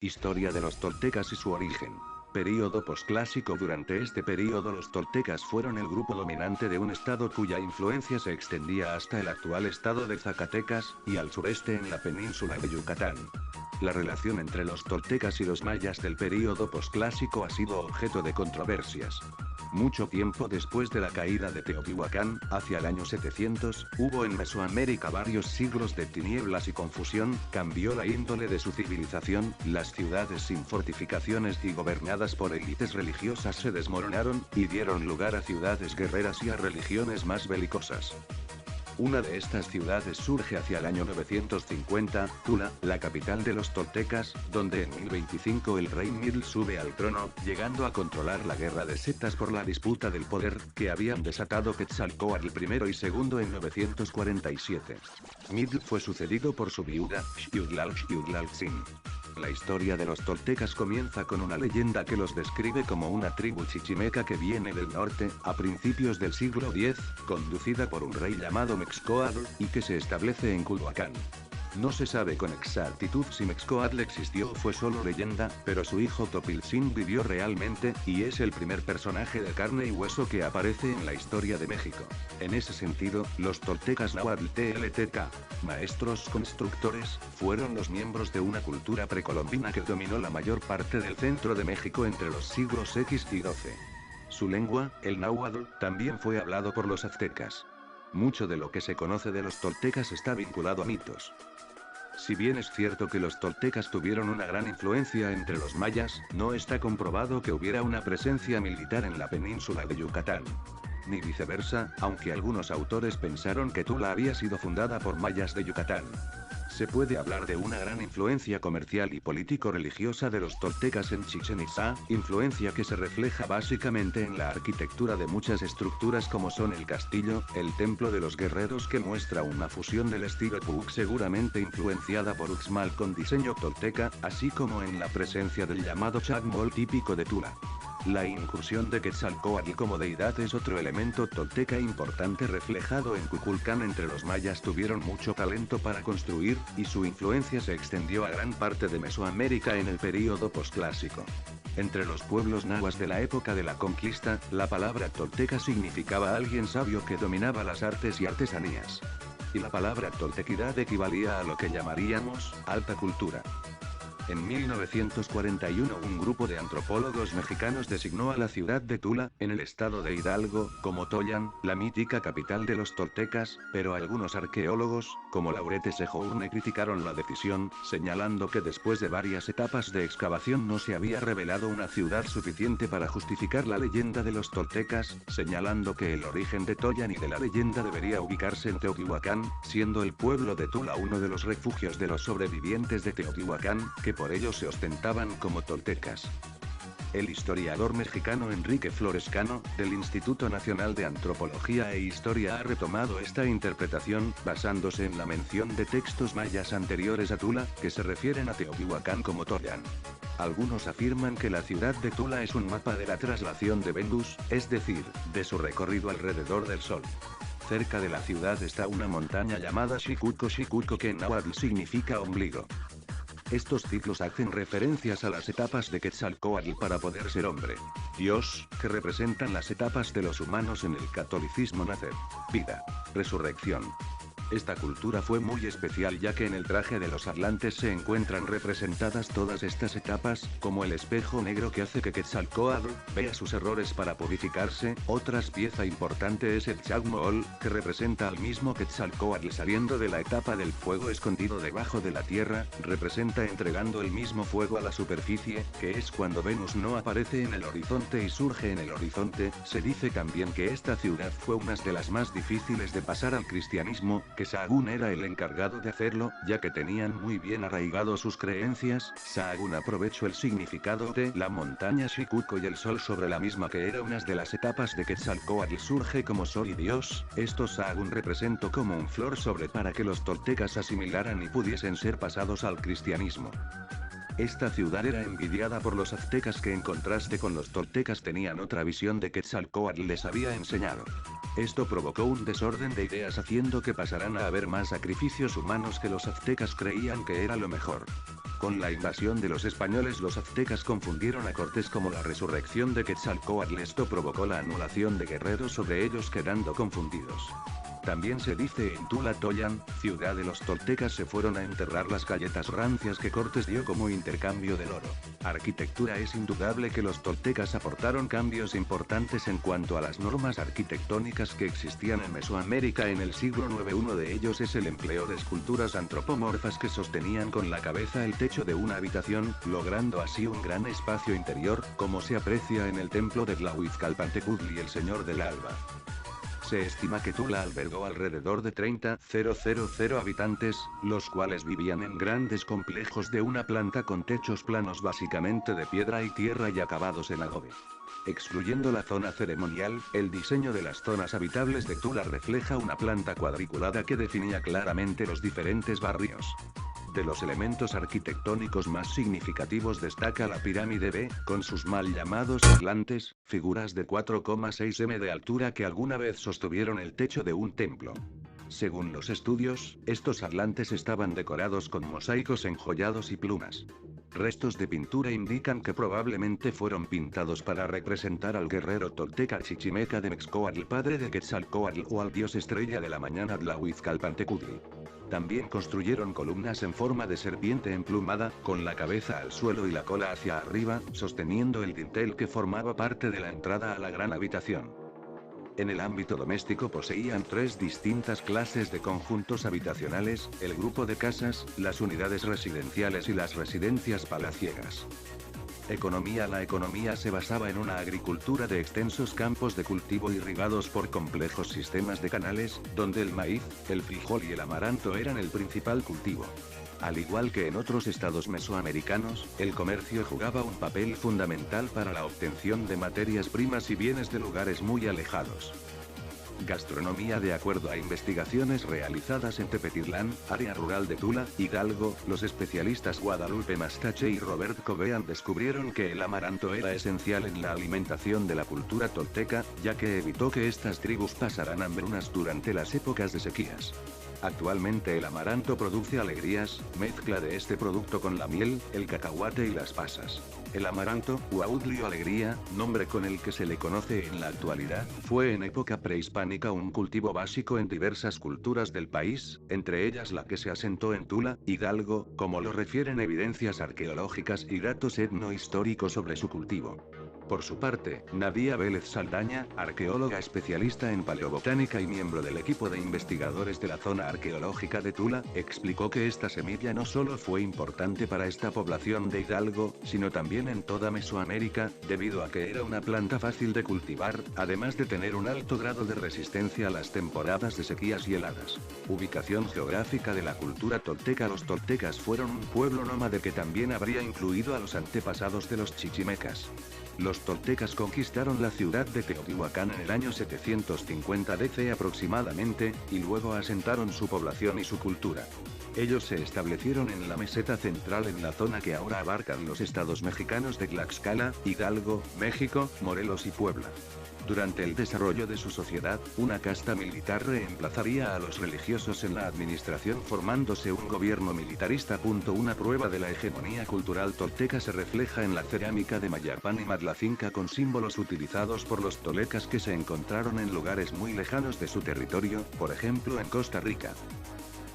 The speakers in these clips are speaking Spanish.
Historia de los toltecas y su origen. Período posclásico. Durante este período los toltecas fueron el grupo dominante de un estado cuya influencia se extendía hasta el actual estado de Zacatecas, y al sureste en la península de Yucatán. La relación entre los toltecas y los mayas del período posclásico ha sido objeto de controversias. Mucho tiempo después de la caída de Teotihuacán, hacia el año 700, hubo en Mesoamérica varios siglos de tinieblas y confusión, cambió la índole de su civilización, las ciudades sin fortificaciones y gobernadas por élites religiosas se desmoronaron, y dieron lugar a ciudades guerreras y a religiones más belicosas. Una de estas ciudades surge hacia el año 950, Tula, la capital de los toltecas, donde en 1025 el rey Mil sube al trono, llegando a controlar la guerra de setas por la disputa del poder, que habían desatado Quetzalcóatl I y II en 947. Mil fue sucedido por su viuda, Xiuhtlalcxin. La historia de los toltecas comienza con una leyenda que los describe como una tribu chichimeca que viene del norte, a principios del siglo X, conducida por un rey llamado Mexcoatl, y que se establece en Culhuacán. No se sabe con exactitud si Mexcoatl existió o fue solo leyenda, pero su hijo Topiltzin vivió realmente, y es el primer personaje de carne y hueso que aparece en la historia de México. En ese sentido, los toltecas náhuatl TLTK, maestros constructores, fueron los miembros de una cultura precolombina que dominó la mayor parte del centro de México entre los siglos X y XII. Su lengua, el náhuatl, también fue hablado por los aztecas. Mucho de lo que se conoce de los toltecas está vinculado a mitos. Si bien es cierto que los toltecas tuvieron una gran influencia entre los mayas, no está comprobado que hubiera una presencia militar en la península de Yucatán. Ni viceversa, aunque algunos autores pensaron que Tula había sido fundada por mayas de Yucatán. Se puede hablar de una gran influencia comercial y político-religiosa de los toltecas en Chichén Itzá, influencia que se refleja básicamente en la arquitectura de muchas estructuras como son el castillo, el templo de los guerreros que muestra una fusión del estilo Puuc seguramente influenciada por Uxmal con diseño tolteca, así como en la presencia del llamado Chacmol típico de Tula. La incursión de Quetzalcóatl como deidad es otro elemento tolteca importante reflejado en Cuculcán. Entre los mayas tuvieron mucho talento para construir, y su influencia se extendió a gran parte de Mesoamérica en el período posclásico. Entre los pueblos nahuas de la época de la conquista, la palabra tolteca significaba alguien sabio que dominaba las artes y artesanías. Y la palabra toltequidad equivalía a lo que llamaríamos alta cultura. En 1941 un grupo de antropólogos mexicanos designó a la ciudad de Tula, en el estado de Hidalgo, como Toyan, la mítica capital de los toltecas, pero algunos arqueólogos, como Laurete Sejourne, criticaron la decisión, señalando que después de varias etapas de excavación no se había revelado una ciudad suficiente para justificar la leyenda de los toltecas, señalando que el origen de Toyan y de la leyenda debería ubicarse en Teotihuacán, siendo el pueblo de Tula uno de los refugios de los sobrevivientes de Teotihuacán, que por ello se ostentaban como toltecas. El historiador mexicano Enrique Florescano, del Instituto Nacional de Antropología e Historia, ha retomado esta interpretación, basándose en la mención de textos mayas anteriores a Tula, que se refieren a Teotihuacán como Toyan. Algunos afirman que la ciudad de Tula es un mapa de la traslación de Venus, es decir, de su recorrido alrededor del Sol. Cerca de la ciudad está una montaña llamada Xicuco que en náhuatl significa ombligo. Estos ciclos hacen referencias a las etapas de Quetzalcóatl para poder ser hombre, Dios, que representan las etapas de los humanos en el catolicismo: nacer, vida, resurrección. Esta cultura fue muy especial ya que en el traje de los atlantes se encuentran representadas todas estas etapas, como el espejo negro que hace que Quetzalcóatl vea sus errores para purificarse. Otra pieza importante es el Chacmol, que representa al mismo Quetzalcóatl saliendo de la etapa del fuego escondido debajo de la tierra, representa entregando el mismo fuego a la superficie, que es cuando Venus no aparece en el horizonte y surge en el horizonte. Se dice también que esta ciudad fue una de las más difíciles de pasar al cristianismo, que Sahagún era el encargado de hacerlo, ya que tenían muy bien arraigado sus creencias. Sahagún aprovechó el significado de la montaña Xicuco y el sol sobre la misma, que era una de las etapas de Quetzalcóatl surge como sol y Dios. Esto Sahagún representó como un flor sobre para que los toltecas asimilaran y pudiesen ser pasados al cristianismo. Esta ciudad era envidiada por los aztecas, que en contraste con los toltecas tenían otra visión de Quetzalcóatl les había enseñado. Esto provocó un desorden de ideas, haciendo que pasaran a haber más sacrificios humanos que los aztecas creían que era lo mejor. Con la invasión de los españoles, los aztecas confundieron a Cortés como la resurrección de Quetzalcóatl. Esto provocó la anulación de guerreros sobre ellos, quedando confundidos. También se dice en Tula-Toyan, ciudad de los toltecas, se fueron a enterrar las galletas rancias que Cortés dio como intercambio del oro. Arquitectura. Es indudable que los toltecas aportaron cambios importantes en cuanto a las normas arquitectónicas que existían en Mesoamérica en el siglo IX. Uno de ellos es el empleo de esculturas antropomorfas que sostenían con la cabeza el techo de una habitación, logrando así un gran espacio interior, como se aprecia en el templo de Tlahuizcalpantecutli, el Señor del Alba. Se estima que Tula albergó alrededor de 30,000 habitantes, los cuales vivían en grandes complejos de una planta con techos planos básicamente de piedra y tierra y acabados en adobe. Excluyendo la zona ceremonial, el diseño de las zonas habitables de Tula refleja una planta cuadriculada que definía claramente los diferentes barrios. De los elementos arquitectónicos más significativos destaca la pirámide B, con sus mal llamados atlantes, figuras de 4,6 m de altura que alguna vez sostuvieron el techo de un templo. Según los estudios, estos atlantes estaban decorados con mosaicos enjollados y plumas. Restos de pintura indican que probablemente fueron pintados para representar al guerrero tolteca chichimeca de Mexcoatl, padre de Quetzalcóatl, o al dios estrella de la mañana Tlahuizcalpantecutli. También construyeron columnas en forma de serpiente emplumada, con la cabeza al suelo y la cola hacia arriba, sosteniendo el dintel que formaba parte de la entrada a la gran habitación. En el ámbito doméstico poseían tres distintas clases de conjuntos habitacionales: el grupo de casas, las unidades residenciales y las residencias palaciegas. Economía. La economía se basaba en una agricultura de extensos campos de cultivo irrigados por complejos sistemas de canales, donde el maíz, el frijol y el amaranto eran el principal cultivo. Al igual que en otros estados mesoamericanos, el comercio jugaba un papel fundamental para la obtención de materias primas y bienes de lugares muy alejados. Gastronomía. De acuerdo a investigaciones realizadas en Tepetitlán, área rural de Tula, Hidalgo, los especialistas Guadalupe Mastache y Robert Covean descubrieron que el amaranto era esencial en la alimentación de la cultura tolteca, ya que evitó que estas tribus pasaran hambrunas durante las épocas de sequías. Actualmente el amaranto produce alegrías, mezcla de este producto con la miel, el cacahuate y las pasas. El amaranto, Huautli o alegría, nombre con el que se le conoce en la actualidad, fue en época prehispánica un cultivo básico en diversas culturas del país, entre ellas la que se asentó en Tula, Hidalgo, como lo refieren evidencias arqueológicas y datos etnohistóricos sobre su cultivo. Por su parte, Nadia Vélez Saldaña, arqueóloga especialista en paleobotánica y miembro del equipo de investigadores de la zona arqueológica de Tula, explicó que esta semilla no solo fue importante para esta población de Hidalgo, sino también en toda Mesoamérica, debido a que era una planta fácil de cultivar, además de tener un alto grado de resistencia a las temporadas de sequías y heladas. Ubicación geográfica de la cultura tolteca. Los toltecas fueron un pueblo nómade que también habría incluido a los antepasados de los chichimecas. Los toltecas conquistaron la ciudad de Teotihuacán en el año 750 DC aproximadamente, y luego asentaron su población y su cultura. Ellos se establecieron en la meseta central en la zona que ahora abarcan los estados mexicanos de Tlaxcala, Hidalgo, México, Morelos y Puebla. Durante el desarrollo de su sociedad, una casta militar reemplazaría a los religiosos en la administración, formándose un gobierno militarista. Una prueba de la hegemonía cultural tolteca se refleja en la cerámica de Mayapán y Matlacinca, con símbolos utilizados por los tolecas que se encontraron en lugares muy lejanos de su territorio, por ejemplo en Costa Rica.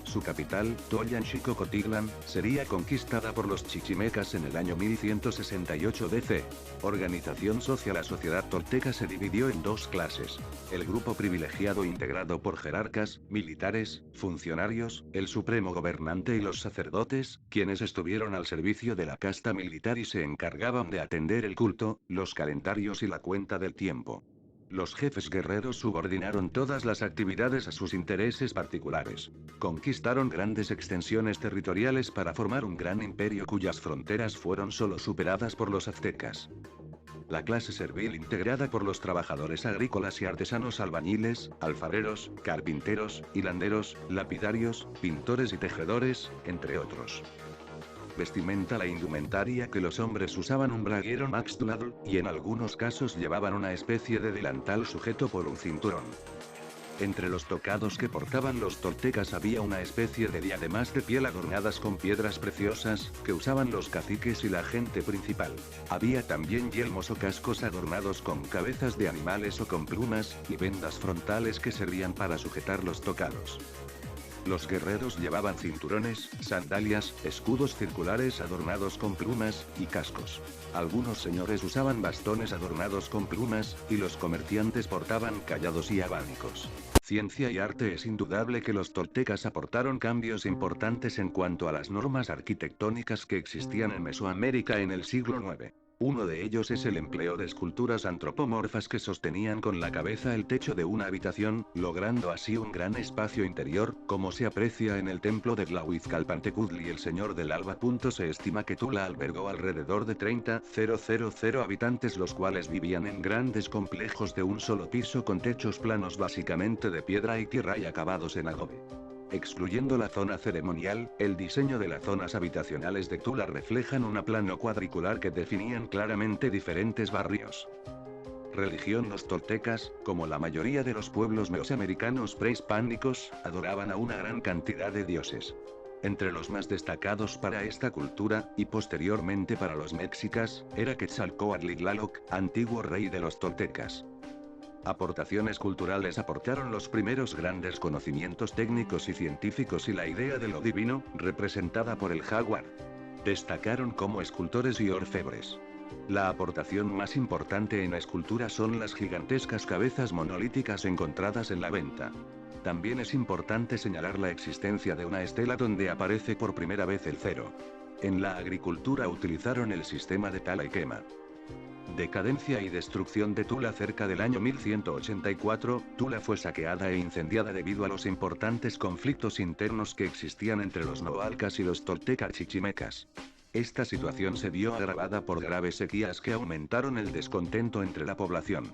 Su capital, Toyanchicocotitlán, sería conquistada por los chichimecas en el año 1168 DC. Organización social. La sociedad tolteca se dividió en dos clases: el grupo privilegiado integrado por jerarcas, militares, funcionarios, el supremo gobernante y los sacerdotes, quienes estuvieron al servicio de la casta militar y se encargaban de atender el culto, los calendarios y la cuenta del tiempo. Los jefes guerreros subordinaron todas las actividades a sus intereses particulares. Conquistaron grandes extensiones territoriales para formar un gran imperio cuyas fronteras fueron solo superadas por los aztecas. La clase servil, integrada por los trabajadores agrícolas y artesanos, albañiles, alfareros, carpinteros, hilanderos, lapidarios, pintores y tejedores, entre otros. Vestimenta. La indumentaria que los hombres usaban un braguero maxtladl, y en algunos casos llevaban una especie de delantal sujeto por un cinturón. Entre los tocados que portaban los toltecas había una especie de diademas de piel adornadas con piedras preciosas, que usaban los caciques y la gente principal. Había también yelmos o cascos adornados con cabezas de animales o con plumas, y vendas frontales que servían para sujetar los tocados. Los guerreros llevaban cinturones, sandalias, escudos circulares adornados con plumas, y cascos. Algunos señores usaban bastones adornados con plumas, y los comerciantes portaban callados y abanicos. Ciencia y arte. Es indudable que los toltecas aportaron cambios importantes en cuanto a las normas arquitectónicas que existían en Mesoamérica en el siglo IX. Uno de ellos es el empleo de esculturas antropomorfas que sostenían con la cabeza el techo de una habitación, logrando así un gran espacio interior, como se aprecia en el templo de Tlahuizcalpantecutli el Señor del Alba. Se estima que Tula albergó alrededor de 30,000 habitantes, los cuales vivían en grandes complejos de un solo piso con techos planos básicamente de piedra y tierra y acabados en adobe. Excluyendo la zona ceremonial, el diseño de las zonas habitacionales de Tula reflejan un plano cuadricular que definían claramente diferentes barrios. Religión. Los toltecas, como la mayoría de los pueblos mesoamericanos prehispánicos, adoraban a una gran cantidad de dioses. Entre los más destacados para esta cultura, y posteriormente para los mexicas, era Quetzalcóatl Tlaloc, antiguo rey de los toltecas. Aportaciones culturales. Aportaron los primeros grandes conocimientos técnicos y científicos y la idea de lo divino, representada por el jaguar. Destacaron como escultores y orfebres. La aportación más importante en escultura son las gigantescas cabezas monolíticas encontradas en la venta. También es importante señalar la existencia de una estela donde aparece por primera vez el cero. En la agricultura utilizaron el sistema de tala y quema. Decadencia y destrucción de Tula. Cerca del año 1184, Tula fue saqueada e incendiada debido a los importantes conflictos internos que existían entre los noalcas y los toltecas chichimecas. Esta situación se vio agravada por graves sequías que aumentaron el descontento entre la población.